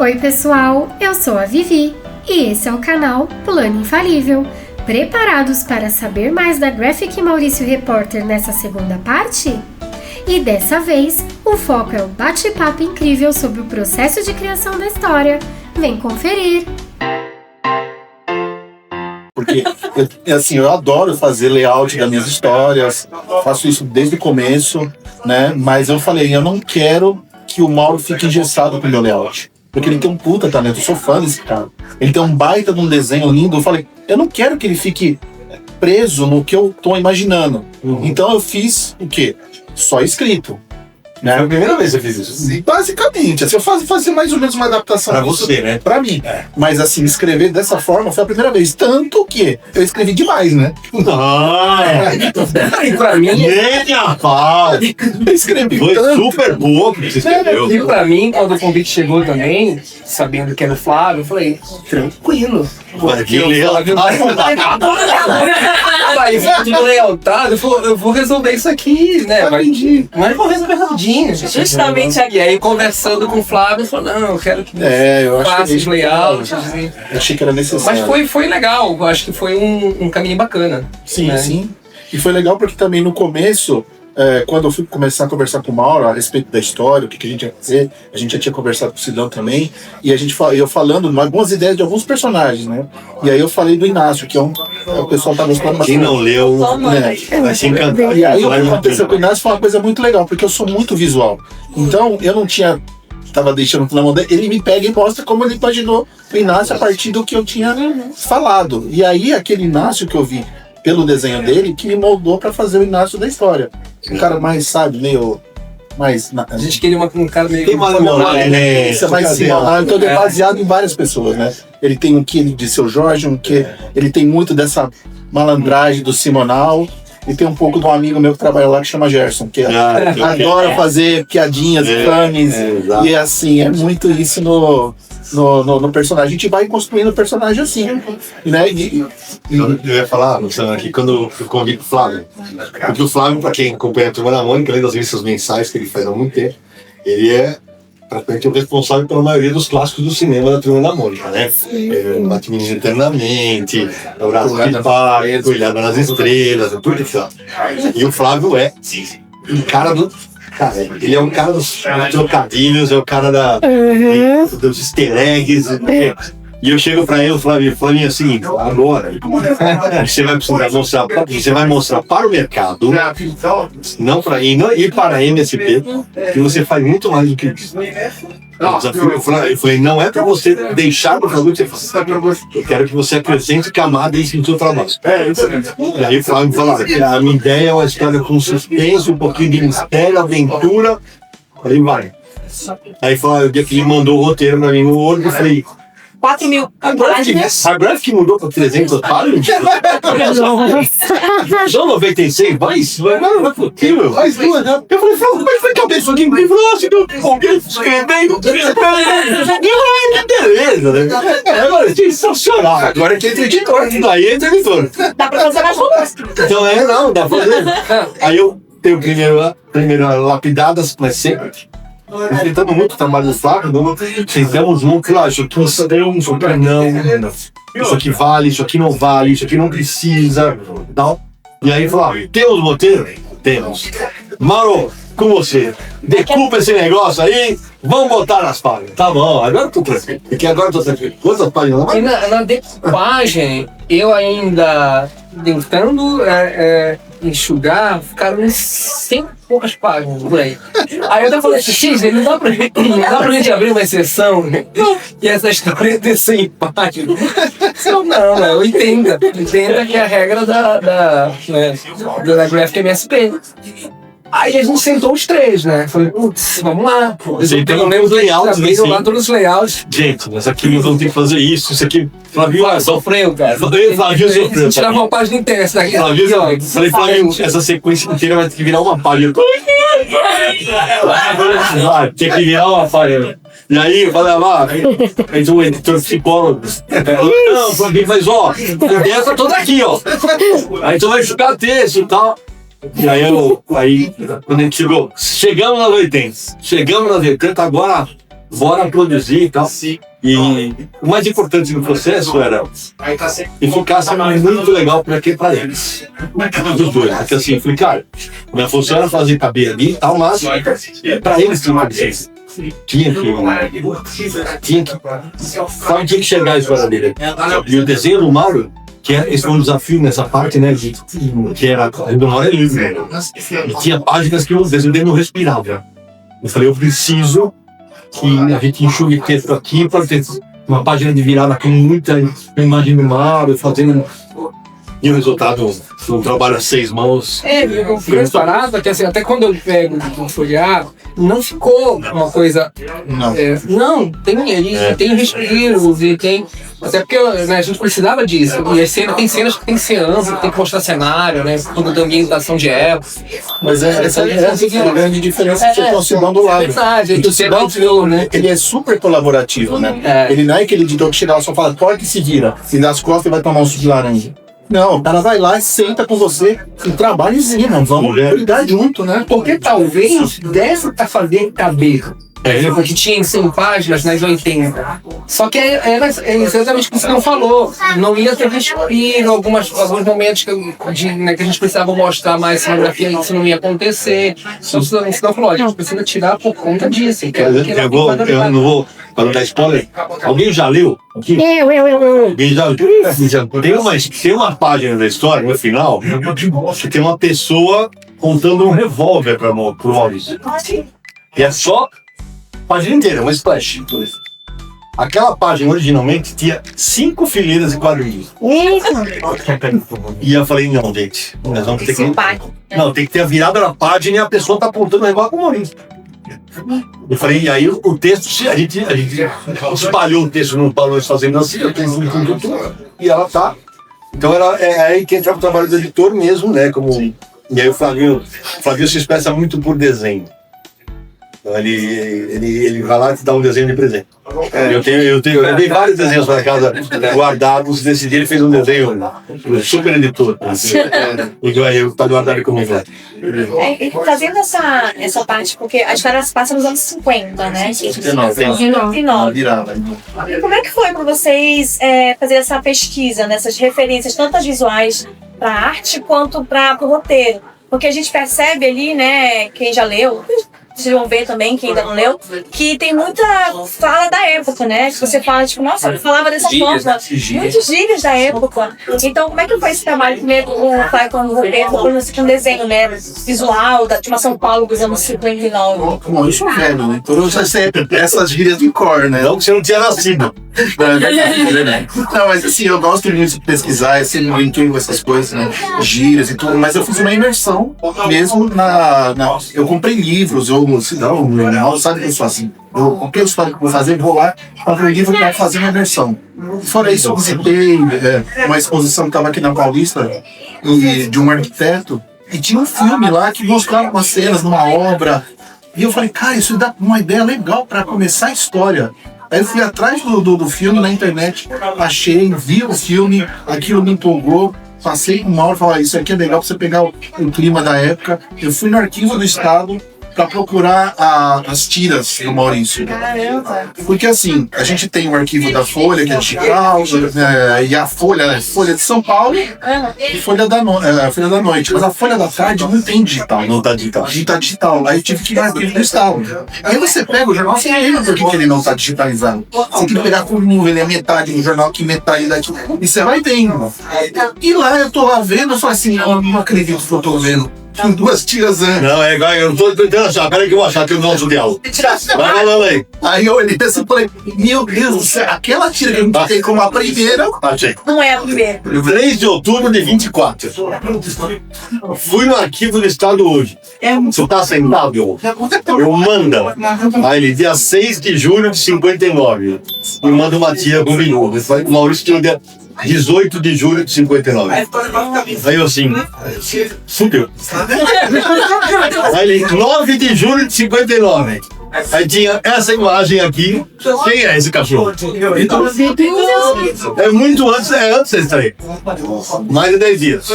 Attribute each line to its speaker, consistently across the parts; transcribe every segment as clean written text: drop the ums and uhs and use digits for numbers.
Speaker 1: Oi pessoal, eu sou a Vivi e esse é o canal Plano Infalível. Preparados para saber mais da Graphic Maurício Repórter nessa segunda parte? E dessa vez, o foco é o bate-papo incrível sobre o processo de criação da história. Vem conferir!
Speaker 2: Porque, eu adoro fazer layout das minhas histórias, faço isso desde o começo, né? Mas eu falei, eu não quero que o Mauro fique engessado com o meu layout. Porque ele tem um puta talento, eu sou fã desse cara. Ele tem um baita de um desenho lindo. Eu falei, eu não quero que ele fique preso no que eu tô imaginando. Então eu fiz o quê? Só escrito. Né?
Speaker 3: Foi a primeira vez que eu fiz isso.
Speaker 2: Basicamente, assim, eu fazia mais ou menos uma adaptação.
Speaker 3: Pra você, né?
Speaker 2: Pra mim. É. Mas assim, escrever dessa forma foi a primeira vez. Tanto que eu escrevi demais, né?
Speaker 3: E pra mim... Ele, rapaz!
Speaker 2: Eu escrevi
Speaker 3: foi
Speaker 2: tanto.
Speaker 3: Super boa que você escreveu.
Speaker 4: E pra mim, quando o convite chegou também, sabendo que era o Flávio, eu falei, tranquilo.
Speaker 3: Porque o Flávio...
Speaker 4: Aí foi tudo lealtado, eu vou resolver isso aqui, né? Mas vou resolver rapidinho.
Speaker 5: Justamente aqui.
Speaker 4: E aí, conversando com o Flávio, eu falei, não, eu quero que
Speaker 2: eu
Speaker 4: faça os layouts.
Speaker 2: Eu achei que era necessário.
Speaker 4: Mas foi legal, eu acho que foi um caminho bacana.
Speaker 2: Sim,
Speaker 4: né?
Speaker 2: sim. E foi legal porque também no começo, quando eu fui começar a conversar com o Mauro a respeito da história, o que a gente ia fazer, a gente já tinha conversado com o Sidão também, e eu falando algumas ideias de alguns personagens, né? E aí eu falei do Inácio, que o pessoal tá gostando bastante.
Speaker 3: Quem não leu, vai se encantar.
Speaker 2: E aí o que aconteceu com o Inácio foi uma coisa muito legal, porque eu sou muito visual. Então eu não tava deixando na mão dele, ele me pega e mostra como ele imaginou o Inácio a partir do que eu tinha falado. E aí aquele Inácio que eu vi pelo desenho dele, que me moldou pra fazer o Inácio da história. Um cara mais, sabe, meio... mais...
Speaker 4: A gente queria um cara meio...
Speaker 3: Tem mais moral, né?
Speaker 2: Isso é mais similar. Então ele é baseado em várias pessoas, né? Ele tem um que de Seu Jorge, ele tem muito dessa malandragem do Simonal, e tem um pouco de um amigo meu que trabalha lá que chama Gerson, que adora fazer piadinhas, fãs, e assim, é muito isso no personagem. A gente vai construindo o personagem assim, né?
Speaker 3: Eu ia falar, Luciano, aqui, quando eu convido o Flávio. Porque o Flávio, pra quem acompanha a Turma da Mônica, além das revistas mensais que ele faz há muito tempo, ele é praticamente o responsável pela maioria dos clássicos do cinema da Turma da Mônica, né? Bate Menino Eternamente, Abraço de Pai, Olhada nas Estrelas, tudo isso. E o Flávio é um cara do... Cara, ele é um cara dos trocadilhos, é o cara dos easter eggs. E eu chego pra ele, Flavinho, assim, agora você vai precisar mostrar, você vai mostrar para o mercado, não para e para a MSP, que você faz muito mais do que isso. O desafio, eu falei, não é para você deixar o produto que você faz. Eu quero que você acrescente camadas no seu trabalho. E aí o Flávio falou, a minha ideia é uma história com suspense, um pouquinho de mistério, aventura. Aí vai. Aí falou, o dia que ele mandou o roteiro pra mim no olho, eu falei,
Speaker 5: 4.000 páginas.
Speaker 3: A Graphic mudou para 300 páginas? São 96, mas não é possível. Mas duas, né? Eu falei, como é que vai caber isso aqui? Ele falou, assim, alguém escrevendo. Beleza, né? Agora é sensacional. Agora é que entra editor. Daí entra editor.
Speaker 5: Dá pra fazer mais roupas.
Speaker 3: Então não, dá pra fazer. Aí eu tenho primeiro lapidadas, mas sempre. Respeitando muito o trabalho do Flávio, sentamos juntos, isso aqui isso aqui não, isso aqui vale, isso aqui não vale, isso aqui não precisa, tal. E aí, Flávio, temos roteiro? Temos. Mauro, com você, decupa esse negócio aí, vamos botar nas páginas. Tá bom, agora eu tô tranquilo. Porque agora eu tô tranquilo. Quantas páginas?
Speaker 4: E na decupagem, eu ainda tentando enxugar, ficaram 100 e poucas páginas por aí. Aí eu até falei, X, não dá pra gente abrir uma exceção e essa história ter 100 páginas. Não, eu entenda que é a regra da Graphic MSP. Aí a gente sentou os três, né? Falei, putz, vamos lá.
Speaker 3: Pelo menos layouts,
Speaker 4: assim. Lá todos os layouts.
Speaker 3: Gente, mas aqui nós vamos ter que fazer isso aqui. Flávio,
Speaker 4: sofreu, cara.
Speaker 3: Flávio sofreu.
Speaker 4: Tirava uma página inteira essa daqui.
Speaker 3: Falei, Flávio, essa sequência inteira vai ter que virar uma página. Tem que virar uma página. E aí, eu falei, mas o editor psicólogo. Não, Flávio, mas ó, a ideia tá toda aqui, ó. Aí tu vai enxugar texto e tal. E aí, quando a gente chegamos nas 80, agora bora produzir e tal. E o mais importante no processo era eficácia muito legal para eles. Dos dois. Porque assim, eu falei, cara, minha função era fazer caber ali e tal, mas para eles tinha uma licença. Tinha que chegar a história dele. E o desenho do Mauro, que esse foi um desafio nessa parte, né? Que era do Mauro é livre. E tinha páginas que o desenho dele não respirava. Eu falei, eu preciso que a gente enxugue texto aqui para ter uma página de virada com muita imagem do Mauro, fazendo. E o resultado do trabalho a 6 mãos.
Speaker 4: Eu fui reparado que assim, até quando eu pego o folhear, não ficou uma coisa.
Speaker 2: Não.
Speaker 4: Tem respiros e tem. Até porque né, a gente precisava disso. E tem cenas que tem que ser amplas, tem que mostrar cenário, né? Quando tem ambientação de época.
Speaker 2: Mas essa é a grande diferença que vocês estão se dando lá.
Speaker 4: É verdade, né?
Speaker 2: Ele é super colaborativo, né? Ele não é aquele editor que chega lá e só fala, corta e se vira. Se dá as costas e vai tomar um suco de laranja. Não, o cara vai lá e senta com você e trabalha em cima. Vamos cuidar junto, né?
Speaker 4: Porque talvez desse pra fazer caber. Que tinha 100 páginas nas 80. Só que era exatamente o que você não falou. Não ia ter respiro, alguns momentos que a gente precisava mostrar mais cenografia, isso não ia acontecer. Então você não falou, a gente precisa tirar por conta disso.
Speaker 3: Eu não vou, para não dar spoiler, alguém já leu? Aqui? Alguém já leu? Tem uma página da história, no final, que tem uma pessoa contando um revólver pro Maurício. E é só página inteira, uma splash. Aquela página originalmente tinha 5 fileiras de quadrinhos. E eu falei, não, gente, nós vamos ter que. Não, tem que ter a virada na página e a pessoa tá apontando o negócio com o Maurício. Eu falei, e aí o texto, a gente espalhou o texto no Balões Fazendo assim, eu tenho e ela tá. Então é aí que entra o trabalho do editor mesmo, né? E aí o Flavio se expressa muito por desenho. Então ele vai lá e te dá um desenho de presente. Eu dei vários desenhos para casa guardados. Nesse dia ele fez um desenho super editor. E aí tá guardado comigo lá.
Speaker 5: Trazendo essa parte, porque a história se passa nos anos 50, né?
Speaker 2: 59.
Speaker 5: E como é que foi para vocês fazer essa pesquisa, nessas referências, tanto as visuais para arte quanto para o roteiro? Porque a gente percebe ali, né, quem já leu, vocês vão ver também, quem ainda não leu, que tem muita fala da época, né? Que você fala, tipo, nossa, eu falava dessa forma. Muitos gírias da época. Então, como é que foi esse trabalho primeiro com o roteiro, com o desenho, né? Visual, de uma São Paulo dos anos 59?
Speaker 2: Bom, isso é velho, né? Então eu já sei essas gírias de cor, né?
Speaker 3: Não que você não tinha nascido.
Speaker 2: Não, mas assim, eu gosto muito de pesquisar, é sempre muito incrível essas coisas, né? Gírias e tudo, mas eu fiz uma imersão mesmo eu comprei livros, não sabe que eu sou assim. Eu comprei os que eu vou fazer, vou lá, abro o livro para fazer uma imersão. Fora isso, eu visitei uma exposição que estava aqui na Paulista, de um arquiteto, e tinha um filme lá que mostrava umas cenas numa obra. E eu falei, cara, isso dá uma ideia legal para começar a história. Aí eu fui atrás do filme na internet, achei, vi o filme, aquilo me empolgou. Passei com o Mauro e falei, isso aqui é legal pra você pegar o clima da época. Eu fui no Arquivo do Estado para procurar as tiras do Maurício.
Speaker 5: Caramba!
Speaker 2: Porque assim, a gente tem o arquivo da Folha, que é digital, e a Folha de São Paulo e Folha da Noite. Mas a Folha da Tarde não tem digital.
Speaker 3: Não tá digital.
Speaker 2: Tá digital. Aí eu tive que ir no Arquivo do Estado. Aí você pega o jornal, você lembra por que ele não tá digitalizado. Você tem que pegar com nuvem, ele é metade do jornal, que metade daqui. E você vai vendo. E lá eu tô lá vendo, eu falo assim, eu não acredito que eu tô vendo. Tem 2 tiras antes.
Speaker 3: Não, é igual, eu não tô tentando achar. Peraí que eu vou achar que eu não uso dela. Vai.
Speaker 2: Aí eu olhei assim e falei, meu Deus do céu, aquela tira que a gente tem como a primeira.
Speaker 3: Achei.
Speaker 5: Não é a primeira.
Speaker 3: 3 de outubro de 24. Fui no Arquivo do Estado hoje. Você tá sentado? Eu mando. Aí ele, dia 6 de julho de 59. Me manda uma tira com minuto. O Maurício tinha o dia 18 de julho de 59. Aí eu assim, fudeu. Aí ele, 9 de julho de 59. Aí tinha essa imagem aqui. Quem é esse cachorro? É muito antes, antes desse aí. Mais de 10 dias.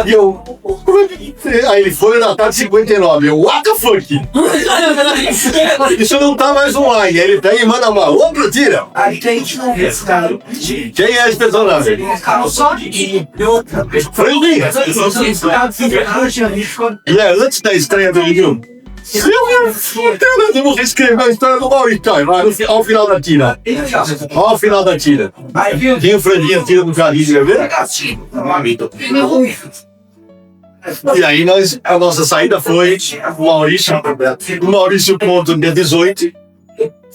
Speaker 3: E eu. Aí ele foi na tarde 59. Eu, what the fuck? Isso não tá mais online. Aí ele pega e manda uma outra tira. Quem é esse personagem? Franguinha. E é antes da estreia do livro. Eu vou reescrever a história do Maurício. Ao final da tira. Ao final da tira. Tem o franguinho, tira do carinho, quer ver? E aí a nossa saída foi o Maurício ponto dia 18,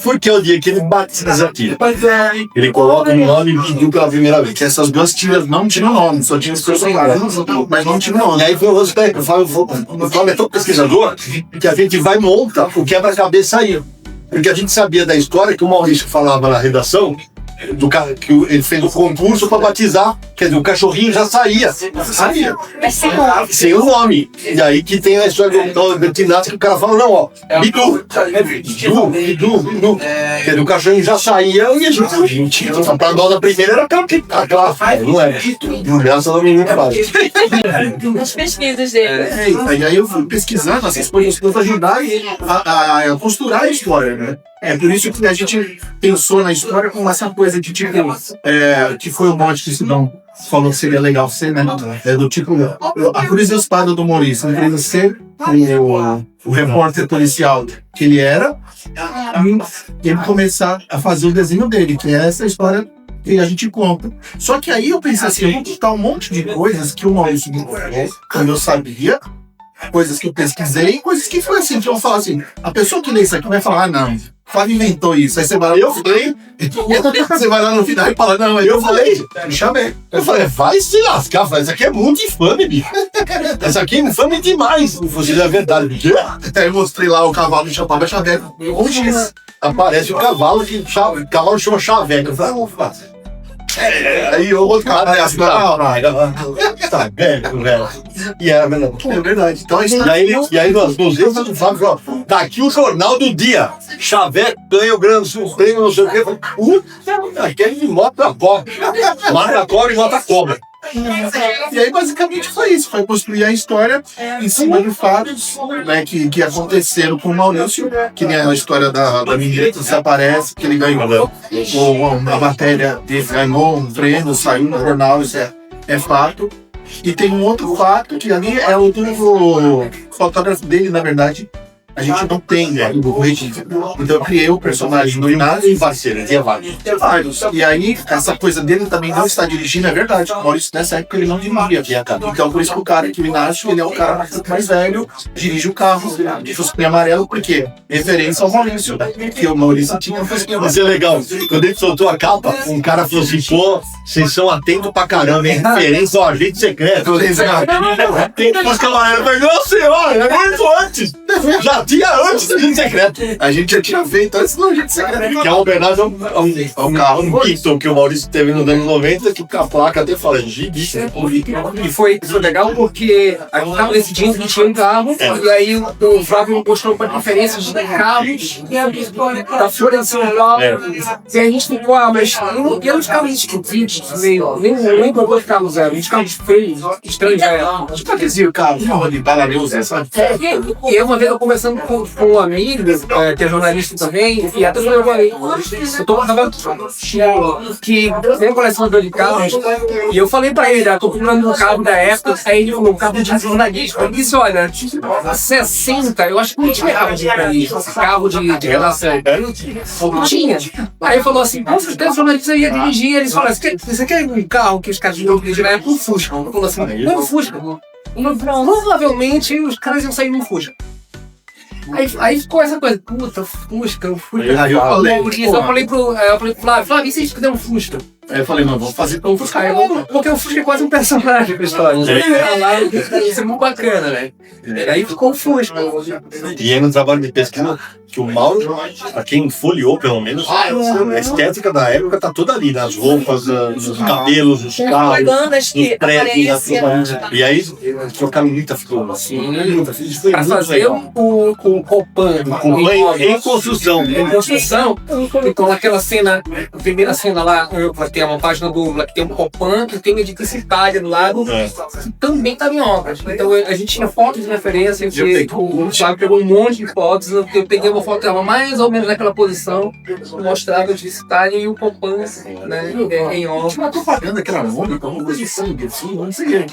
Speaker 3: porque é o dia que ele bate nessa tira. Ele coloca um nome e pediu pela primeira vez.
Speaker 2: Que essas duas tiras não tinham nome, só tinham os personagens, mas não tinham nome.
Speaker 3: E aí foi o Rosberg, o Flávio é tão pesquisador que a gente vai montar o quebra-cabeça aí. Porque a gente sabia da história que o Maurício falava na redação, que ele fez o concurso para batizar, quer dizer, o cachorrinho já saía. Sem o nome. E aí que tem a história do veterinário que o cara fala, não, ó, Bidu. Quer dizer, o cachorrinho já saía e a gente pra nós a primeira era aquela não é? Graças ao menino fácil.
Speaker 5: As pesquisas dele.
Speaker 2: E aí eu fui pesquisando essas coisas para ajudar a costurar a história, né? É por isso que a gente pensou na história com essa coisa de tipo, que foi o mote que o Sidão falou que seria legal ser, né? É do tipo, a cruz e a espada do Maurício, ele precisa ser o repórter policial que ele era, e ele começar a fazer o desenho dele, que é essa história que a gente conta. Só que aí eu pensei assim, eu vou contar um monte de coisas que o Maurício me contou, quando eu sabia, coisas que eu pesquisei, coisas que foi assim, que eu vou falar assim, a pessoa que lê isso aqui vai falar, não, Flávio inventou isso. Aí você vai lá, eu falei, você vai lá no final e fala, não, eu falei, me chamei.
Speaker 3: Eu falei, vai se lascar, isso aqui é muito infame, bicho. Essa aqui é infame demais. Se fosse a verdade, bicho.
Speaker 2: Aí eu mostrei lá o cavalo de chamava Chaveco.
Speaker 3: Aparece o cavalo, que o cavalo chama Chaveco. Eu falei, opa. Aí o outro cara tá velho. E era mesmo.
Speaker 2: É verdade. Então,
Speaker 3: e aí nós nos dedos do Flávio falou, tá aqui o jornal do dia. Chaveco ganha o grande prêmio, não sei o quê. Aquele de mota cobra. Mata cobra e mata cobra.
Speaker 2: E aí basicamente foi isso, foi construir a história em cima de fatos, né, que aconteceram com o Maurício, que nem a história da menina que desaparece, que ele ganhou a matéria dele, ganhou um prêmio, saiu no jornal, isso é fato. E tem um outro fato que ali é o do fotógrafo dele, na verdade. A gente não tem o registro. Então eu criei o personagem do Inácio
Speaker 3: E parceiro, tinha vários.
Speaker 2: E aí, essa coisa dele também não está dirigindo, é verdade. O Maurício, nessa época, ele não dirigia. Então, por isso que o cara que o Inácio, ele é o cara mais velho, dirige o carro de fusquinha amarelo, por quê? Referência ao Maurício, que o Maurício tinha um fusquinha amarelo.
Speaker 3: Isso é legal. Quando ele soltou a capa, um cara falou assim, pô, vocês são atentos pra caramba, hein? Referência ao agente secreto. Tem fusca amarela. Eu falei, não, senhora, é muito antes. Já tinha antes do agente secreto.
Speaker 2: A gente já tinha feito antes do agente secreto.
Speaker 3: Que é uma homenagem a um carro, um Picton que o Maurício teve nos anos 90, que a placa até fala, gibi.
Speaker 4: E foi legal porque a gente tava decidindo que tinha um carro, e aí o Flávio mostrou para diferenças de carros da Folha de São Paulo. E a gente ficou, mas e os carros esquisitos, nem comprou os carros eram, os carros feios, estranhos.
Speaker 2: Tipo aquele carro de Balaneuza, sabe?
Speaker 4: E uma vez eu conversando com um amigo, que é jornalista também, e até eu falei, eu tô que tem colecionador de carros, e eu falei pra ele, eu tô procurando um carro da época, aí ele falou, um carro de jornalista. Eu disse, olha, 60, eu acho que não tinha carro de jornalista, carro de redação. Não tinha. Aí ele falou assim, com certeza o jornalista ia dirigir, eles falaram, você quer um carro que os caras iam dirigir na época? Um Fusca. Ele falou assim, não, um Fusca. Provavelmente os caras iam sair no Fusca. Aí ficou essa coisa, puta, Fusca.
Speaker 2: Aí eu
Speaker 4: falei pro Flávio, e se a gente quiser um Fusca?
Speaker 2: Aí eu falei, não, vamos fazer pelo Fusca.
Speaker 4: Porque o Fusca é quase um personagem pra história. Isso é muito bacana, né? Aí ficou o Fusca.
Speaker 3: E aí no trabalho de pesquisa, que o Mauro, pra quem folheou pelo menos, a estética da época tá toda ali, nas roupas, nos cabelos, nos carros,
Speaker 5: propagandas
Speaker 3: nos
Speaker 5: que
Speaker 3: prédios.
Speaker 5: aparecem.
Speaker 3: E aí trocaram muita figura.
Speaker 4: Pra fazer o Copan
Speaker 3: Em construção.
Speaker 4: em construção, então naquela cena, a primeira cena lá, tem uma página dupla que tem um Copan e tem um edifício Itália do lado, que também estava em obras. Então a gente tinha fotos de referência, o Thiago pegou um monte de fotos, eu peguei uma foto que estava mais ou menos naquela posição, mostrava o edifício Itália e o Copan, né, em obras.
Speaker 2: Tinha uma propaganda que era única, uma coisa de sangue, assim, não sei.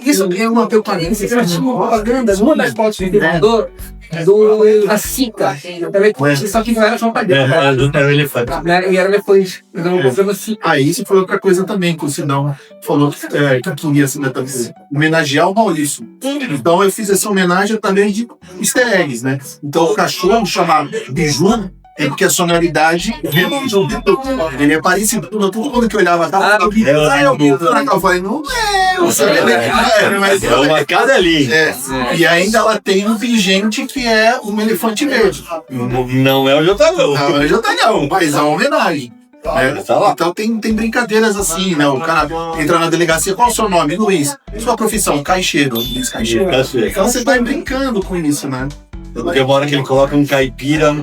Speaker 4: Isso é uma propaganda, tinha uma propaganda, uma das fotos que mandou do Acica, só que não era propaganda,
Speaker 3: Era o elefante.
Speaker 4: né? E era elefante. Então, eu assim,
Speaker 2: Isso foi outra coisa também que o Sidão falou que queria assim, né, homenagear o Maurício. Então eu fiz essa homenagem também de easter eggs, né? Então o cachorro chamado Biju é porque a sonoridade ele é parecido. Todo mundo que olhava eu falei, não é, você mas
Speaker 3: É uma cada ali.
Speaker 2: E ainda ela tem um pingente que é um elefante verde.
Speaker 3: Não é o Jotagão.
Speaker 2: Não, eu já tá não, mas é uma homenagem.
Speaker 3: Tá lá.
Speaker 2: Então tem brincadeiras assim, né? O cara entra na delegacia, qual é o seu nome? Luiz. Sua profissão? Caixeiro. Luiz Caixeiro. Então você vai brincando com isso, né?
Speaker 3: Tem uma hora que ele coloca um caipira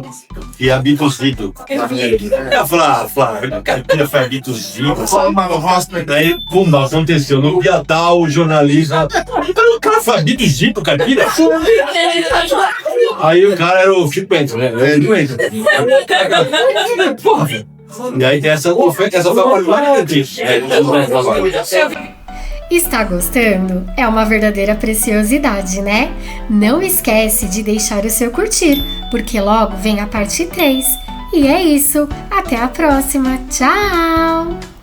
Speaker 3: e habita os ritos. Eu falo, caipira foi habita os ritos. Daí, pum, aconteceu. No Piatá, o jornalista. O cara foi habita os ritos, caipira? Aí o cara era o Chico Bento, né? Porra, velho. E aí tem essa foi uma qualidade disso.
Speaker 1: Está gostando? É uma verdadeira preciosidade, né? Não esquece de deixar o seu curtir, porque logo vem a parte 3. E é isso, até a próxima, tchau!